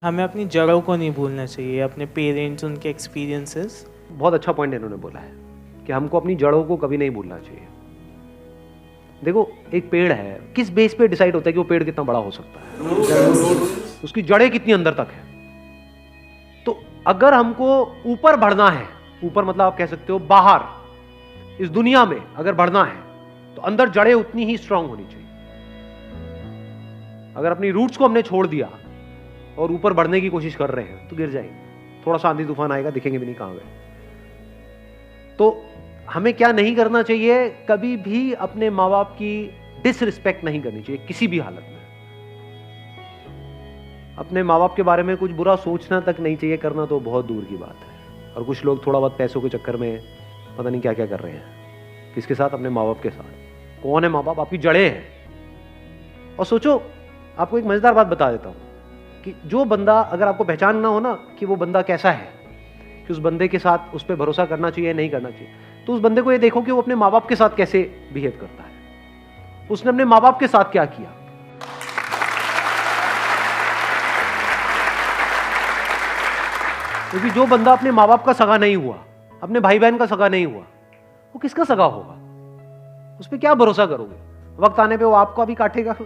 हमें अपनी जड़ों को नहीं भूलना चाहिए, अपने पेरेंट्स, उनके एक्सपीरियंसेस। बहुत अच्छा पॉइंट इन्होंने बोला है कि हमको अपनी जड़ों को कभी नहीं भूलना चाहिए। देखो, एक पेड़ है, किस बेस पे डिसाइड होता है कि वो पेड़ कितना बड़ा हो सकता है? उसकी जड़ें कितनी अंदर तक है। तो अगर हमको ऊपर बढ़ना है, ऊपर मतलब आप कह सकते हो बाहर, इस दुनिया में अगर बढ़ना है, तो अंदर जड़ें उतनी ही स्ट्रांग होनी चाहिए। अगर अपनी रूट्स को हमने छोड़ दिया और ऊपर बढ़ने की कोशिश कर रहे हैं तो गिर जाएंगे। थोड़ा सा आंधी तूफान आएगा, दिखेंगे भी नहीं कहां गए। तो हमें क्या नहीं करना चाहिए, कभी भी अपने माँ बाप की डिसरिस्पेक्ट नहीं करनी चाहिए किसी भी हालत में। अपने माँ बाप के बारे में कुछ बुरा सोचना तक नहीं चाहिए, करना तो बहुत दूर की बात है। और कुछ लोग थोड़ा बहुत पैसों के चक्कर में पता नहीं क्या क्या कर रहे हैं। किसके साथ? अपने माँ बाप के साथ। कौन है माँ बाप? आपकी जड़ें हैं। और सोचो, आपको एक मजेदार बात बता देता हूं कि जो बंदा, अगर आपको पहचानना हो ना कि वो बंदा कैसा है, कि उस बंदे के साथ उस पर भरोसा करना चाहिए नहीं करना चाहिए, तो उस बंदे को ये देखो कि वो अपने माँ बाप के साथ कैसे बिहेव करता है। उसने अपने माँ बाप के साथ क्या किया। क्योंकि जो बंदा अपने माँ बाप का सगा नहीं हुआ, अपने भाई बहन का सगा नहीं हुआ, वो किसका सगा होगा? उस पर क्या भरोसा करोगे? वक्त आने पे वो आपको भी काटेगा।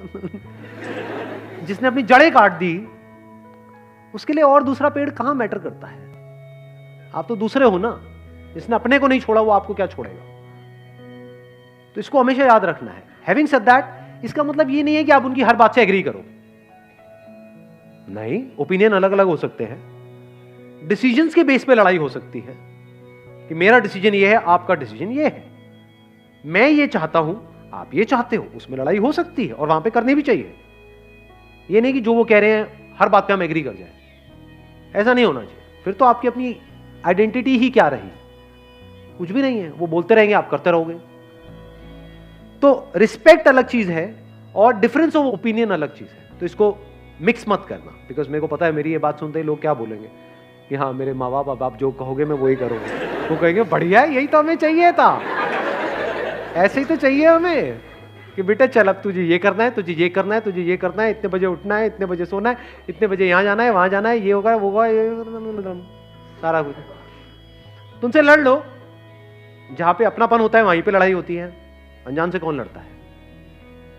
जिसने अपनी जड़ें काट दी, उसके लिए और दूसरा पेड़ कहां मैटर करता है? आप तो दूसरे हो ना। जिसने अपने को नहीं छोड़ा वो आपको क्या छोड़ेगा? तो इसको हमेशा याद रखना है। हैविंग सेड दैट, इसका मतलब ये नहीं है कि आप उनकी हर बात से एग्री करो। नहीं, ओपिनियन अलग अलग हो सकते हैं। डिसीजंस के बेस पे लड़ाई हो सकती है कि मेरा डिसीजन ये है, आपका डिसीजन ये है, मैं ये चाहता हूं, आप ये चाहते हो। उसमें लड़ाई हो सकती है और वहां पे करनी भी चाहिए। ये नहीं कि जो वो कह रहे हैं हर बात पे हम एग्री कर जाए। ऐसा नहीं होना चाहिए। फिर तो आपकी अपनी आइडेंटिटी ही क्या रही? कुछ भी नहीं है। वो बोलते रहेंगे, आप करते रहोगे। तो रिस्पेक्ट अलग चीज है और डिफरेंस ऑफ ओपिनियन अलग चीज है। तो इसको मिक्स मत करना। बिकॉज मेरे को पता है, मेरी ये बात सुनते ही लोग क्या बोलेंगे कि हाँ, मेरे माँ बाप, अब आप जो कहोगे मैं वही करूंगा। वो कहेंगे बढ़िया है, यही तो हमें चाहिए था। ऐसे ही तो चाहिए हमें कि बेटा चल, अब तुझे ये करना है, तुझे ये करना है, तुझे ये करना है, इतने बजे उठना है, इतने बजे सोना है, इतने बजे यहाँ जाना है, वहां जाना है, ये होगा वो होगा, ये सारा कुछ। तुमसे लड़ लो। जहां पे अपनापन होता है वहीं पे लड़ाई होती है। अनजान से कौन लड़ता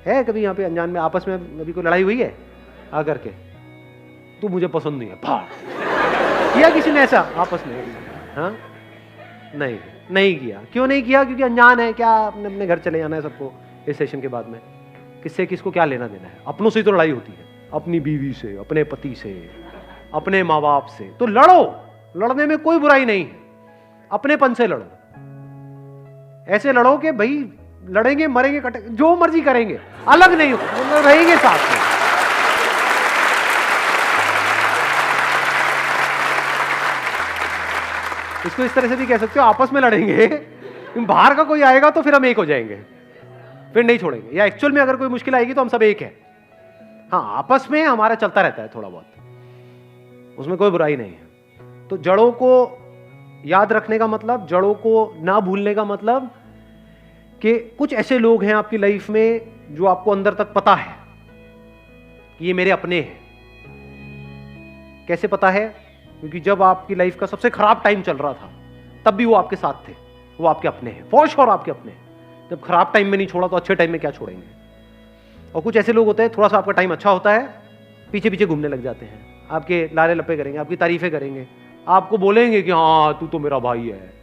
है कभी यहाँ पे अनजान में आपस में अभी कोई लड़ाई हुई है आकर के? तू मुझे पसंद नहीं है, फाड़ किया किसी ने ऐसा आपस में? हाँ, नहीं किया। क्यों नहीं किया? क्योंकि अनजान है। क्या अपने अपने घर चले जाना है सबको इस सेशन के बाद में? किससे किसको क्या लेना देना है? अपनों से ही तो लड़ाई होती है, अपनी बीवी से, अपने पति से, अपने माँ बाप से। तो लड़ो, लड़ने में कोई बुराई नहीं है। अपनेपन से लड़ो। ऐसे लड़ो कि भाई लड़ेंगे, मरेंगे, कटेंगे, जो मर्जी करेंगे, अलग नहीं हो, रहेंगे साथ में। इसको इस तरह से भी कह सकते हो, आपस में लड़ेंगे, बाहर का कोई आएगा तो फिर हम एक हो जाएंगे, फिर नहीं छोड़ेंगे। या एक्चुअल में अगर कोई मुश्किल आएगी तो हम सब एक है। हाँ, आपस में हमारा चलता रहता है थोड़ा बहुत, उसमें कोई बुराई नहीं है। तो जड़ों को याद रखने का मतलब, जड़ों को ना भूलने का मतलब कि कुछ ऐसे लोग हैं आपकी लाइफ में जो आपको अंदर तक पता है कि ये मेरे अपने हैं। कैसे पता है? क्योंकि जब आपकी लाइफ का सबसे खराब टाइम चल रहा था तब भी वो आपके साथ थे। वो आपके अपने हैं, फॉर श्योर आपके अपने हैं। जब खराब टाइम में नहीं छोड़ा तो अच्छे टाइम में क्या छोड़ेंगे? और कुछ ऐसे लोग होते हैं, थोड़ा सा आपका टाइम अच्छा होता है, पीछे पीछे घूमने लग जाते हैं, आपके लारे लप्पे करेंगे, आपकी तारीफें करेंगे, आपको बोलेंगे कि हाँ तू तो मेरा भाई है,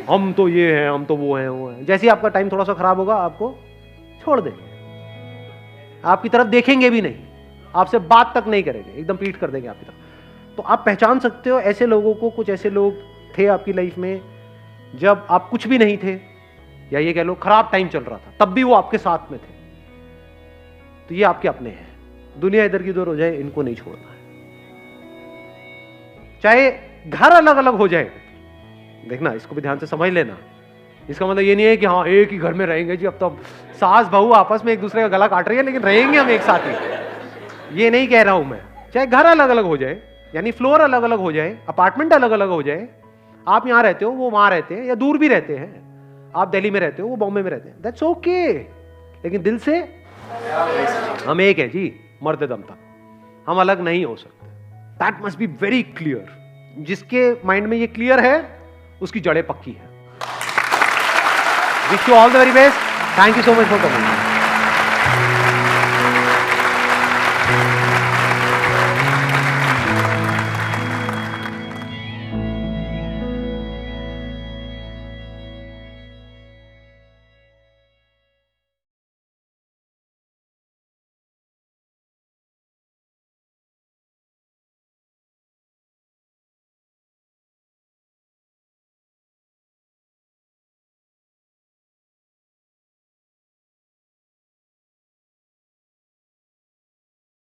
हम तो ये हैं, हम तो वो हैं। जैसे ही आपका टाइम थोड़ा सा खराब होगा, आपको छोड़ देंगे, आपकी तरफ देखेंगे भी नहीं, आपसे बात तक नहीं करेंगे, एकदम पीठ कर देंगे आपकी तरफ। तो आप पहचान सकते हो ऐसे लोगों को। कुछ ऐसे लोग थे आपकी लाइफ में जब आप कुछ भी नहीं थे, या ये कह लो खराब टाइम चल रहा था, तब भी वो आपके साथ में थे। तो ये आपके अपने हैं। दुनिया इधर की उधर हो जाए, इनको नहीं छोड़ना है। चाहे घर अलग अलग हो जाए, देखना, इसको भी ध्यान से समझ लेना। इसका मतलब ये नहीं है कि हाँ एक ही घर में रहेंगे जी, अब तो सास बहू आपस में एक दूसरे का गला काट रही है लेकिन रहेंगे हम एक साथ ही। ये नहीं कह रहा हूं मैं। चाहे घर अलग अलग हो जाए, यानी फ्लोर अलग अलग हो जाए, अपार्टमेंट अलग अलग हो जाए, आप यहां रहते हो, वो वहां रहते हैं, या दूर भी रहते हैं, आप दिल्ली में रहते हो, वो बॉम्बे में रहते हैं, दैट्स ओके। लेकिन दिल से हम एक है जी, मरते दम तक। हम अलग नहीं हो सकते। That must be very clear. जिसके माइंड में ये क्लियर है उसकी जड़ें पक्की है। Wish you all the very best. Thank you so much for coming.